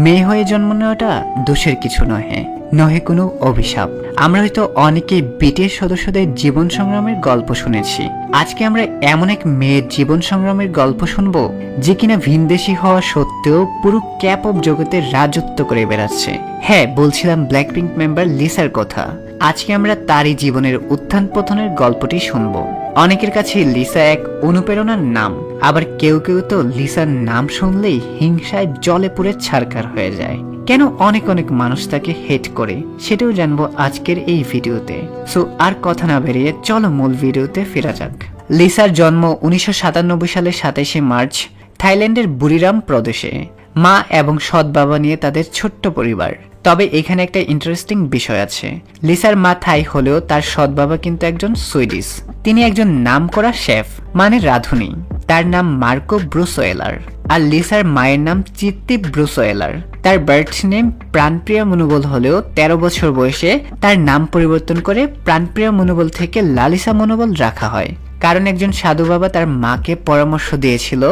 মেয়ে হয়ে জন্ম নেওয়াটা দোষের কিছু নহে কোনো অভিশাপ। আমরা হয়তো অনেকে বিটিএস সদস্যদের জীবন সংগ্রামের গল্প শুনেছি। আজকে আমরা এমন এক মেয়ের জীবন সংগ্রামের গল্প শুনবো যে কিনা ভিনদেশী হওয়া সত্ত্বেও পুরো ক্যাপ অফ জগতে রাজত্ব করে বেড়াচ্ছে। হ্যাঁ, বলছিলাম ব্ল্যাকপিঙ্ক মেম্বার লিসার কথা। আজকে আমরা তারই জীবনের উত্থান পতনের গল্পটি শুনবো। অনেকের কাছে লিসা এক অনুপ্রেরণার নাম, আবার কেউ কেউ তো লিসার নাম শুনলেই হিংসায় জলে পুড়ে ছারখার হয়ে যায়। কেন অনেক মানুষ তাকে হেট করে সেটাও জানবো আজকের এই ভিডিওতে। সো আর কথা না বেরিয়ে চলো মূল ভিডিওতে ফেরা যাক। লিসার জন্ম 1997 সালের 27শে মার্চ থাইল্যান্ডের বুরিরাম প্রদেশে। মা এবং সৎ বাবা নিয়ে তাদের ছোট্ট পরিবার। তবে এখানে একটা ইন্টারেস্টিং বিষয় আছে। লিসার মা থাই হলেও তার সৎ বাবা কিন্তু একজন সুইডিশ। তিনি একজন নামকরা শেফ, মানে রাঁধুনি। তার নাম মার্কো ব্রুসোয়েলার। আর লিসার মায়ের নাম চিত্তি ব্রুসোয়েলার। তার বার্থ নেম প্রাণপ্রিয়া মনোবল হলেও 13 বছর বয়সে তার নাম পরিবর্তন করে প্রাণপ্রিয়া মনোবল থেকে লালিসা মনোবল রাখা হয়। কারণ একজন সাধু বাবা তার মাকে পরামর্শ দিয়েছিল,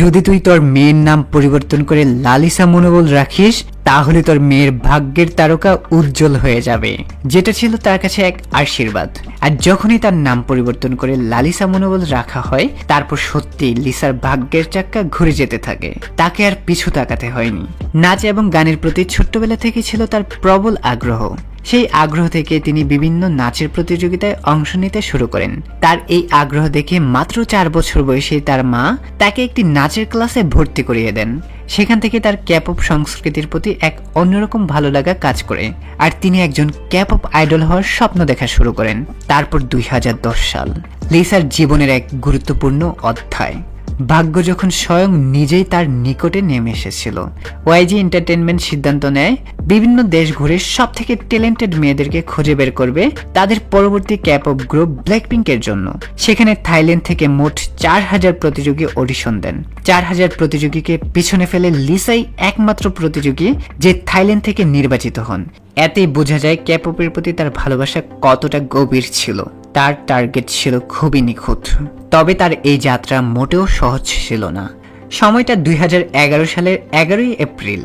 যদি তুই তোর মেয়ের নাম পরিবর্তন করে লালিসা মনোবল রাখিস তাহলে তোর মেয়ের ভাগ্যের তারকা উজ্জ্বল হয়ে যাবে, যেটা ছিল তার কাছে এক আশীর্বাদ। আর যখনই তার নাম পরিবর্তন করে লালিসা মনোবল রাখা হয়, তারপর সত্যি লিসার ভাগ্যের চাক্কা ঘুরে যেতে থাকে। তাকে আর পিছু তাকাতে হয়নি। নাচ এবং গানের প্রতি ছোট্টবেলা থেকে ছিল তার প্রবল আগ্রহ। সেই আগ্রহ থেকে তিনি বিভিন্ন নাচের প্রতিযোগিতায় অংশ নিতে শুরু করেন। তার এই আগ্রহ দেখে মাত্র 4 বছর বয়সে তার মা তাকে একটি নাচের ক্লাসে ভর্তি করিয়ে দেন। সেখান থেকে তার ক্যাপ অফ সংস্কৃতির প্রতি এক অন্যরকম ভালো লাগা কাজ করে, আর তিনি একজন ক্যাপ অফ আইডল হওয়ার স্বপ্ন দেখা শুরু করেন। তারপর 2010 সাল লিসার জীবনের এক গুরুত্বপূর্ণ অধ্যায়। ভাগ্য যখন স্বয়ং নিজেই তার নিকটে নেমে এসেছিল, ওয়াইজি এন্টারটেইনমেন্ট সিদ্ধান্ত নেয় বিভিন্ন দেশ ঘুরে সব থেকে ট্যালেন্টেড মেয়েদেরকে খুঁজে বের করবে তাদের পরবর্তী ক্যাপ অফ গ্রুপ ব্ল্যাকপিঙ্কের জন্য। সেখানে থাইল্যান্ড থেকে মোট 4000 প্রতিযোগী অডিশন দেন। 4000 প্রতিযোগীকে পিছনে ফেলে লিসাই একমাত্র প্রতিযোগী যে থাইল্যান্ড থেকে নির্বাচিত হন। এতেই বোঝা যায় ক্যাপ অফের প্রতি তার ভালোবাসা কতটা গভীর ছিল। তার টার্গেট ছিল খুবই নিখুঁত, তবে তার এই যাত্রা মোটেও সহজ ছিল না। সময়টা 2011 সালের 11 এপ্রিল।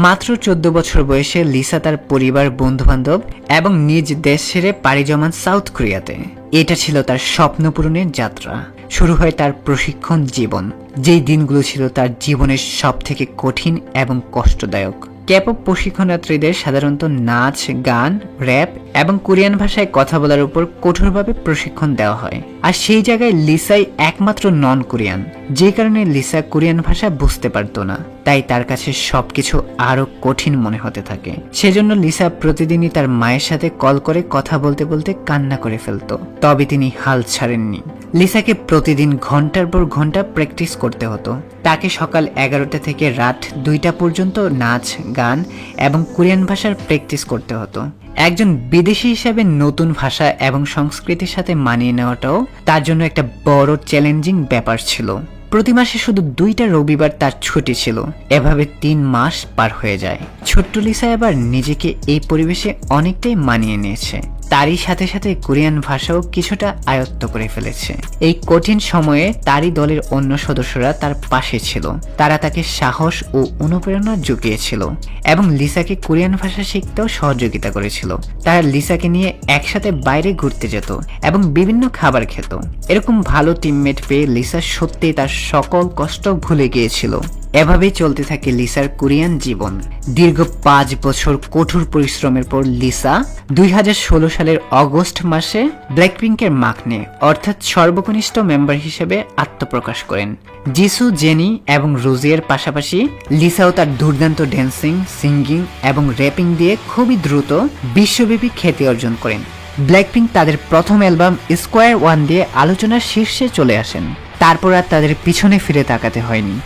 মাত্র 14 বছর বয়সে লিসা তার পরিবার, বন্ধুবান্ধব এবং নিজ দেশ ছেড়ে পাড়ি জমান সাউথ কোরিয়াতে। এটা ছিল তার স্বপ্ন পূরণের যাত্রা। শুরু হয় তার প্রশিক্ষণ জীবন, যেই দিনগুলো ছিল তার জীবনের সব থেকে কঠিন এবং কষ্টদায়ক। ক্যাপ অফ প্রশিক্ষণার্থীদের সাধারণত নাচ, গান, র্যাপ এবং কোরিয়ান ভাষায় কথা বলার উপর কঠোরভাবে প্রশিক্ষণ দেওয়া হয়। আর সেই জায়গায় লিসাই একমাত্র নন কোরিয়ান, যে কারণে লিসা কোরিয়ান ভাষা বুঝতে পারতো না। তাই তার কাছে সবকিছু আরো কঠিন মনে হতে থাকে। সেজন্য লিসা প্রতিদিনই তার মায়ের সাথে কল করে কথা বলতে বলতে কান্না করে ফেলতো। তবে তিনি হাল ছাড়েননি। লিসাকে প্রতিদিন ঘন্টার পর ঘন্টা প্র্যাকটিস করতে হতো। তাকে সকাল 11টা থেকে রাত 2টা পর্যন্ত নাচ, গান এবং কোরিয়ান ভাষার প্র্যাকটিস করতে হতো। একজন বিদেশি হিসেবে নতুন ভাষা এবং সংস্কৃতির সাথে মানিয়ে নেওয়াটাও তার জন্য একটা বড় চ্যালেঞ্জিং ব্যাপার ছিল। প্রতি মাসে শুধু 2টা রবিবার তার ছুটি ছিল। এভাবে 3 মাস পার হয়ে যায়। ছোট্ট লিসা এবার নিজেকে এই পরিবেশে অনেকটাই মানিয়ে নিয়েছে। তারই সাথে সাথে কোরিয়ান ভাষাও কিছুটা আয়ত্ত করে ফেলেছে। এই কঠিন সময়ে তারই দলের অন্য সদস্যরা তার পাশে ছিল। তারা তাকে সাহস ও অনুপ্রেরণা জুগিয়েছিল এবং লিসাকে কোরিয়ান ভাষা শিখতেও সহযোগিতা করেছিল। তারা লিসাকে নিয়ে একসাথে বাইরে ঘুরতে যেত এবং বিভিন্ন খাবার খেত। এরকম ভালো টিমমেট পেয়ে লিসা সত্যি তার সকল কষ্ট ভুলে গিয়েছিল। এভাবেই চলতে থাকে লিসার কোরিয়ান জীবন। দীর্ঘ 5 বছর কঠোর পরিশ্রমের পর লিসা 2016 সালের অগস্ট মাসে ব্ল্যাকপিঙ্কের মাকনে অর্থাৎ সর্বকনিষ্ঠ মেম্বার হিসেবে আত্মপ্রকাশ করেন। জিসু, জেনি এবং রোজিয়ের পাশাপাশি লিসাও তার দুর্দান্ত ড্যান্সিং, সিঙ্গিং এবং র্যাপিং দিয়ে খুবই দ্রুত বিশ্বব্যাপী খ্যাতি অর্জন করেন। ব্ল্যাকপিঙ্ক তাদের প্রথম অ্যালবাম স্কোয়ার ওয়ান দিয়ে আলোচনার শীর্ষে চলে আসেন। তারপর আর তাদের পিছনে ফিরে তাকাতে হয়নি।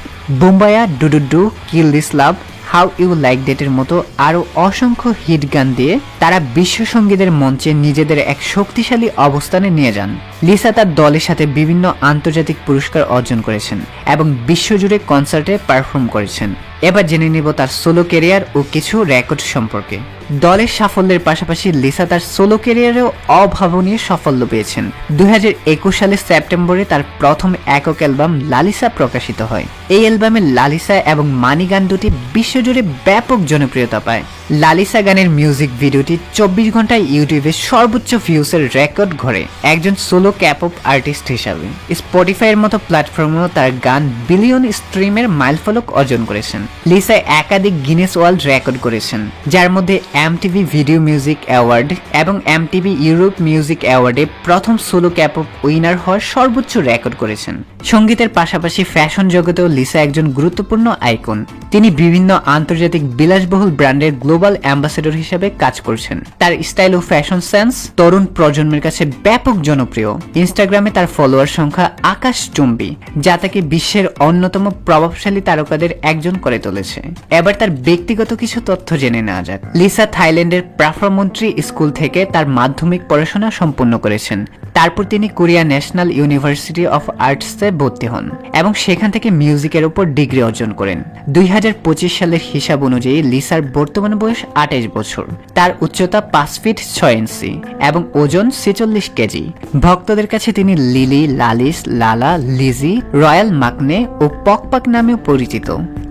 বোম্বায়া, ডুডুডু, kill this love, how you like দ্যাটের মতো আরো অসংখ্য হিট গান দিয়ে তারা বিশ্ব সঙ্গীতের মঞ্চে নিজেদের এক শক্তিশালী অবস্থানে নিয়ে যান। লিসা তার দলের সাথে বিভিন্ন আন্তর্জাতিক পুরস্কার অর্জন করেছেন এবং বিশ্বজুড়ে কনসার্টে পারফর্ম করেছেন। এবার জেনে নিব তার সোলো ক্যারিয়ার ও কিছু রেকর্ড সম্পর্কে। দলের সাফল্যের পাশাপাশি লিসা তার সোলো ক্যারিয়ারেও অভাবনীয় সাফল্য পেয়েছেন। 2021 সালের সেপ্টেম্বরে তার প্রথম একক অ্যালবাম লালিসা প্রকাশিত হয়। এই অ্যালবামে লালিসা এবং মানি গান দুটি বিশ্বজুড়ে ব্যাপক জনপ্রিয়তা পায়। লালিসা গানের মিউজিক ভিডিওটি 24 ঘন্টায় ইউটিউবে সর্বোচ্চ ভিউসের রেকর্ড গড়ে। একজন সোলো ক্যাপপ আর্টিস্ট হিসাবে স্পটিফাইয়ের মতো প্ল্যাটফর্মেও তার গান বিলিয়ন স্ট্রিমের মাইলফলক অর্জন করেছেন। লিসা একাধিক গিনেস ওয়ার্ল্ড রেকর্ড করেছেন, যার মধ্যে এমটিভি ভিডিও মিউজিক অ্যাওয়ার্ড এবং এমটিভি ইউরোপ মিউজিক অ্যাওয়ার্ডে প্রথম সোলো ক্যাপপ উইনার হওয়ার সর্বোচ্চ রেকর্ড করেছেন। সঙ্গীতের পাশাপাশি ফ্যাশন জগতেও লিসা একজন গুরুত্বপূর্ণ আইকন। তিনি বিভিন্ন আন্তর্জাতিক বিলাসবহুল ব্র্যান্ডের গ্লোবাল অ্যাম্বাসেডর হিসেবে কাজ করছেন। তার স্টাইল ও ফ্যাশন সেন্স তরুণ প্রজন্মের কাছে ব্যাপক জনপ্রিয়। ইনস্টাগ্রামে তার ফলোয়ার সংখ্যা আকাশচুম্বী, যা তাকে বিশ্বের অন্যতম প্রভাবশালী তারকাদের একজন করে তুলেছে। এবার তার ব্যক্তিগত কিছু তথ্য জেনে নেওয়া যাক। লিসা থাইল্যান্ডের প্রাফামন্ট্রি স্কুল থেকে তার মাধ্যমিক পড়াশোনা সম্পন্ন করেছেন। তারপর তিনি কোরিয়া ন্যাশনাল ইউনিভার্সিটি অফ আর্টসে ভর্তি হন এবং সেখান থেকে মিউজিকের উপর ডিগ্রি অর্জন করেন। 2025 সালের হিসাব অনুযায়ী লিসার বর্তমান বয়স 28 বছর। তার উচ্চতা 5 ফিট 6 ইঞ্চি এবং ওজন 46 কেজি। ভক্তদের কাছে তিনি লিলি, লালিস, লালা, লিজি, রয়্যাল মাকনে ও পকপাক নামেও পরিচিত।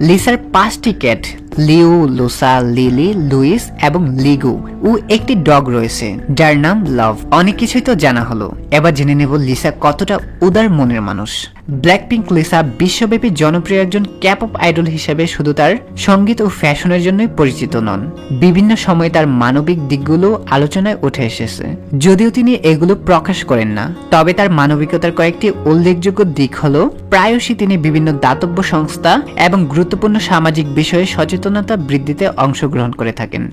লিসার 5টি ক্যাট লিউ, লুসা, লিলি, লুইস এবং লিগু ও একটি ডগ রয়েছে যার নাম লাভ। অনেক কিছুই তো জানা হলো, এবার জেনে নেব লিসা কতটা উদার মনের মানুষ। ব্ল্যাকপিঙ্ক লিসা বিশ্বব্যাপী জনপ্রিয় একজন ক্যাপপ আইডল হিসেবে শুধু তার সঙ্গীত ও ফ্যাশনের জন্যই পরিচিত নন, বিভিন্ন সময়ে তার মানবিক দিকগুলো আলোচনায় উঠে এসেছে। যদিও তিনি এগুলো প্রকাশ করেন না, তবে তার মানবিকতার কয়েকটি উল্লেখযোগ্য দিক হলো প্রায়শই তিনি বিভিন্ন দাতব্য সংস্থা এবং গুরুত্বপূর্ণ সামাজিক বিষয়ে সচেতনতা বৃদ্ধিতে অংশগ্রহণ করে থাকেন।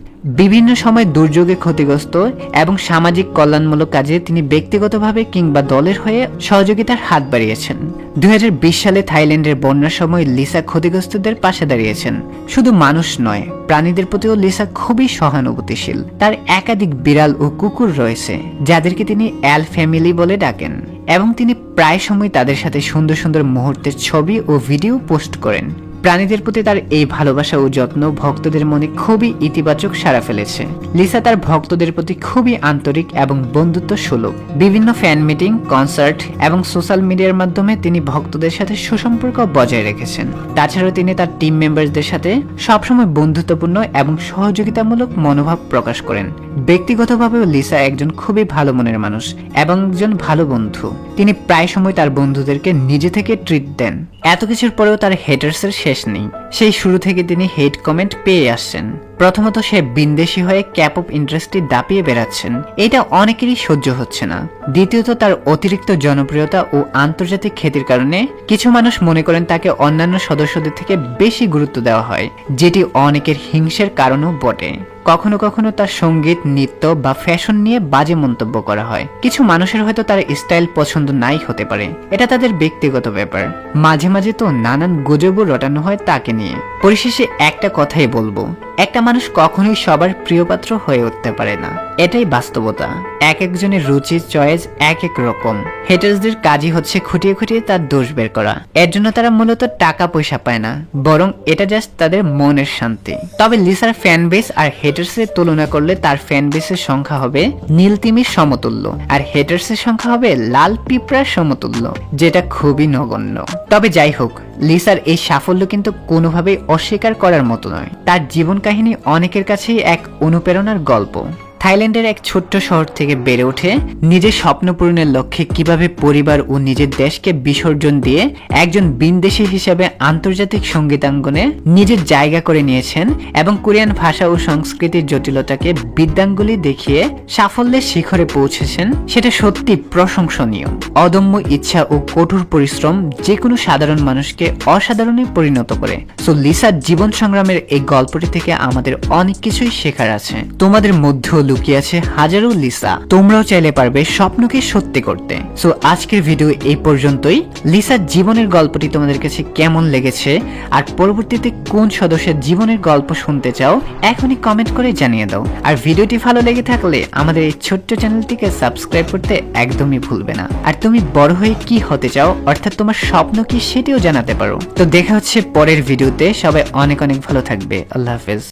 বিভিন্ন সময় দুর্যোগে ক্ষতিগ্রস্ত এবং সামাজিক কল্যাণমূলক কাজে তিনি ব্যক্তিগতভাবে কিংবা দলের হয়ে সহযোগিতার হাত বাড়িয়েছেন। 2020 সালে থাইল্যান্ডের বন্যার সময় লিসা ক্ষতিগ্রস্তদের পাশে দাঁড়িয়েছেন। শুধু মানুষ নয়, প্রাণীদের প্রতিও লিসা খুবই সহানুভূতিশীল। তার একাধিক বিড়াল ও কুকুর রয়েছে, যাদেরকে তিনি অ্যাল ফ্যামিলি বলে ডাকেন এবং তিনি প্রায় সময় তাদের সাথে সুন্দর সুন্দর মুহূর্তের ছবি ও ভিডিও পোস্ট করেন। প্রাণীদের প্রতি তার এই ভালোবাসা ও যত্ন ভক্তদের মনে খুবই ইতিবাচক সাড়া ফেলেছে। লিসা তার ভক্তদের প্রতি খুবই আন্তরিক এবং বন্ধুত্ব সুলভ। বিভিন্ন ফ্যান মিটিং, কনসার্ট এবং সোশ্যাল মিডিয়ার মাধ্যমে তিনি ভক্তদের সাথে সুসম্পর্ক বজায় রেখেছেন। তাছাড়াও তিনি তার টিম মেম্বারদের সাথে সবসময় বন্ধুত্বপূর্ণ এবং সহযোগিতামূলক মনোভাব প্রকাশ করেন। ব্যক্তিগতভাবেও লিসা একজন খুবই ভালো মনের মানুষ এবং একজন ভালো বন্ধু। তিনি প্রায় সময় তার বন্ধুদেরকে নিজে থেকে ট্রিট দেন। এত কিছুর পরেও তার হেটার্সের শেষ নেই। সেই শুরু থেকে তিনি হেট কমেন্ট পেয়ে আসছেন। প্রথমত সে বিন্দেশি হয়ে ক্যাপপ ইন্ডাস্ট্রি দাপিয়ে বেড়াচ্ছেন, এটা অনেকেরই সহ্য হচ্ছে না। দ্বিতীয়ত তার অতিরিক্ত জনপ্রিয়তা ও আন্তর্জাতিক খ্যাতির কারণে কিছু মানুষ মনে করেন তাকে অন্যান্য সদস্যদের থেকে বেশি গুরুত্ব দেওয়া হয়, যেটি অনেকের হিংসের কারণও বটে। কখনো কখনো তার সঙ্গীত, নৃত্য বা ফ্যাশন নিয়ে বাজে মন্তব্য করা হয়। কিছু মানুষের হয়তো তার স্টাইল পছন্দ নাই হতে পারে, এটা তাদের ব্যক্তিগত ব্যাপার। মাঝে মাঝে তো নানান গুজবও রটানো হয় তাকে নিয়ে। পরিশেষে একটা কথাই বলবো, একটা মানুষ কখনোই সবার প্রিয়পাত্র হয়ে উঠতে পারে না, এটাই বাস্তবতা। এক একজনের রুচি, চয়েস এক এক রকম। হেটার্সদের কাজই হচ্ছে খুঁটিয়ে খুঁটিয়ে তার দোষ বের করা। এর জন্য তারা মূলত টাকা পয়সা পায় না, বরং এটা জাস্ট তাদের মনের শান্তি। তবে লিসার ফ্যান বেস আর হেটার্সের তুলনা করলে তার ফ্যান বেসের সংখ্যা হবে নীল তিমির সমতুল্য, আর হেটার্সের সংখ্যা হবে লাল পিঁপড়ার সমতুল্য, যেটা খুবই নগণ্য। তবে যাই হোক, লিসার এই সাফল্য কিন্তু কোনোভাবেই অস্বীকার করার মতো নয়। তার জীবন কাহিনী অনেকের কাছেই এক অনুপ্রেরণার গল্প। থাইল্যান্ডের এক ছোট্ট শহর থেকে বেড়ে ওঠে, নিজের স্বপ্ন পূরণের লক্ষ্যে কিভাবে পরিবার ও নিজের দেশকে বিসর্জন দিয়ে একজন বিদেশী হিসেবে আন্তর্জাতিক সঙ্গীতাঙ্গনে নিজের জায়গা করে নিয়েছেন এবং কোরিয়ান ভাষা ও সংস্কৃতির জটিলতাকে বিদ্যাঙ্গুলি দেখিয়ে সাফল্যের শিখরে পৌঁছেছেন, সেটা সত্যি প্রশংসনীয়। অদম্য ইচ্ছা ও কঠোর পরিশ্রম যে কোনো সাধারণ মানুষকে অসাধারণে পরিণত করে। সো লিসার জীবন সংগ্রামের এই গল্পটি থেকে আমাদের অনেক কিছুই শেখার আছে। তোমাদের মধ্যেও লুকিয়ে আছে হাজারো লিসা। তোমরাও চাইলে পারবে স্বপ্নকে সত্যি করতে। সো আজকের ভিডিও এই পর্যন্তই। লিসার জীবনের গল্পটি তোমাদের কাছে কেমন লেগেছে আর পরবর্তীতে কোন সদস্যের জীবনের গল্প শুনতে চাও এখনই কমেন্ট করে জানিয়ে দাও। আর ভিডিওটি ভালো লেগে থাকলে আমাদের এই ছোট্ট চ্যানেলটিকে সাবস্ক্রাইব করতে একদমই ভুলবে না। আর তুমি বড় হয়ে কি হতে চাও, অর্থাৎ তোমার স্বপ্ন কি, সেটিও জানাতে পারো। তো দেখা হচ্ছে পরের ভিডিওতে। সবাই অনেক অনেক ভালো থাকবে। আল্লাহ হাফেজ।